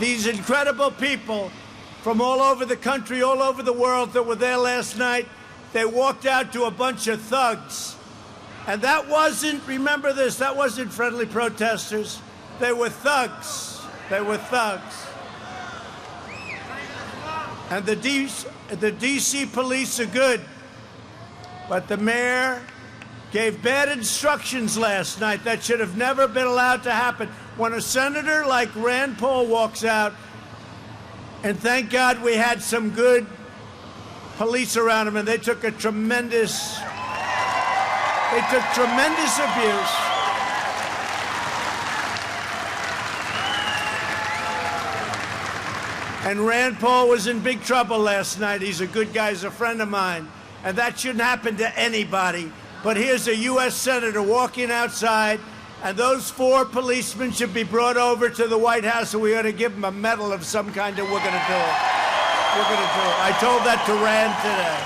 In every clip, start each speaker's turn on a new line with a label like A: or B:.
A: These incredible people from all over the country, all over the world that were there last night, they walked out to a bunch of thugs. And that wasn't, remember this, that wasn't friendly protesters. They were thugs. They were thugs. And the D.C. police are good. But the mayor gave bad instructions last night. That should have never been allowed to happen. When a senator like Rand Paul walks out, and thank God we had some good police around him, and they took tremendous abuse. And Rand Paul was in big trouble last night. He's a good guy, he's a friend of mine. And that shouldn't happen to anybody. But here's a U.S. senator walking outside, and those 4 policemen should be brought over to the White House, and we ought to give them a medal of some kind, and we're going to do it. We're going to do it. I told that to Rand today.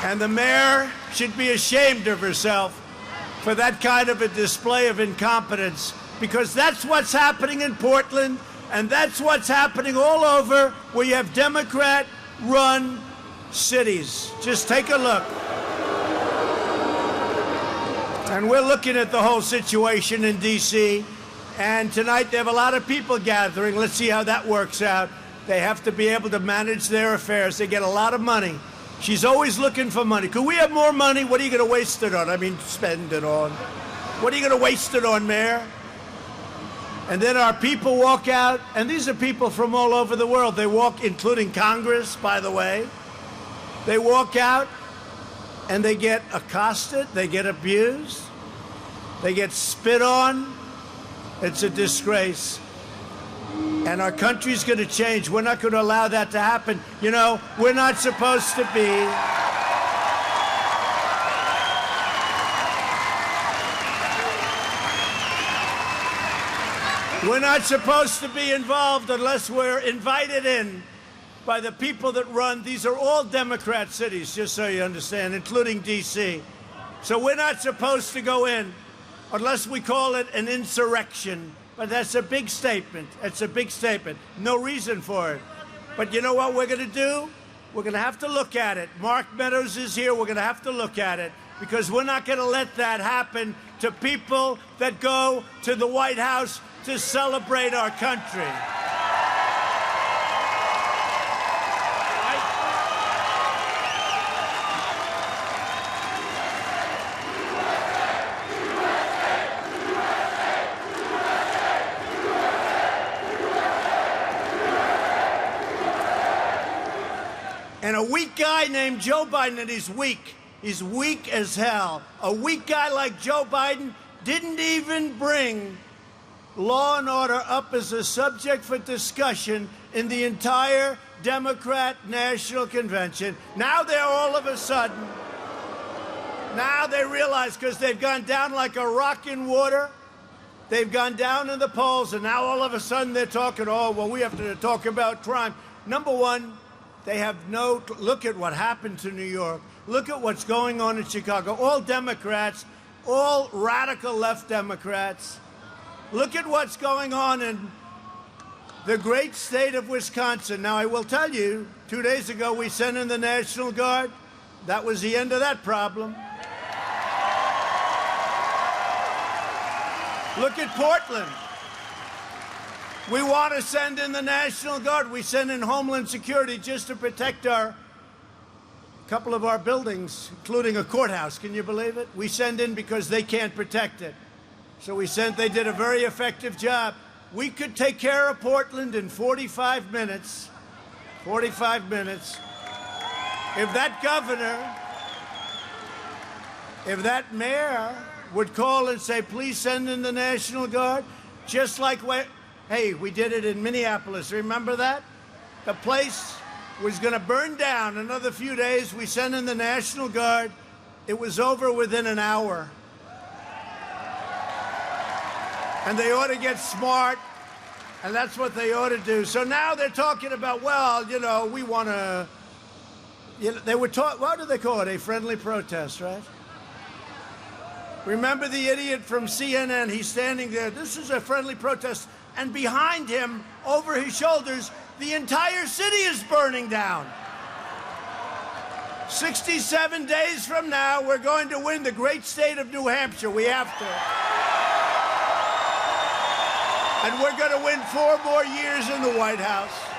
A: And the mayor should be ashamed of herself for that kind of a display of incompetence, because that's what's happening in Portland, and that's what's happening all over where you have Democrat-run cities. Just take a look. And we're looking at the whole situation in D.C., and tonight they have a lot of people gathering. Let's see how that works out. They have to be able to manage their affairs. They get a lot of money. She's always looking for money. Could we have more money? What are you going to waste it on? I mean, spend it on. What are you going to waste it on, Mayor? And then our people walk out, and these are people from all over the world. They walk, including Congress, by the way. They walk out, and they get accosted, they get abused, they get spit on. It's a disgrace. And our country's going to change. We're not going to allow that to happen. You know, we're not supposed to be... We're not supposed to be involved unless we're invited in by the people that run. These are all Democrat cities, just so you understand, including D.C. So we're not supposed to go in unless we call it an insurrection. But that's a big statement. It's a big statement. No reason for it. But you know what we're going to do? We're going to have to look at it. Mark Meadows is here. We're going to have to look at it, because we're not going to let that happen to people that go to the White House to celebrate our country. And a weak guy named Joe Biden, and he's weak. He's weak as hell. A weak guy like Joe Biden didn't even bring law and order up as a subject for discussion in the entire Democrat National Convention. Now they're all of a sudden, now they realize, because they've gone down like a rock in water, they've gone down in the polls, and now all of a sudden they're talking, oh, well, we have to talk about crime. Number one, they have no, look at what happened to New York. Look at what's going on in Chicago. All Democrats, all radical left Democrats. Look at what's going on in the great state of Wisconsin. Now, I will tell you, 2 days ago we sent in the National Guard. That was the end of that problem. Look at Portland. We want to send in the National Guard. We send in Homeland Security just to protect a couple of our buildings, including a courthouse. Can you believe it? We send in because they can't protect it. So they did a very effective job. We could take care of Portland in 45 minutes. 45 minutes. If that governor, if that mayor would call and say, please send in the National Guard, just like, hey, we did it in Minneapolis. Remember that? The place was going to burn down another few days. We sent in the National Guard. It was over within an hour. And they ought to get smart, and that's what they ought to do. So now they're talking about, well, you know, we want to, you know, they were taught, what do they call it? A friendly protest, right? Remember the idiot from CNN? He's standing there. This is a friendly protest. And behind him, over his shoulders, the entire city is burning down. 67 days from now, we're going to win the great state of New Hampshire. We have to. And we're going to win 4 more years in the White House.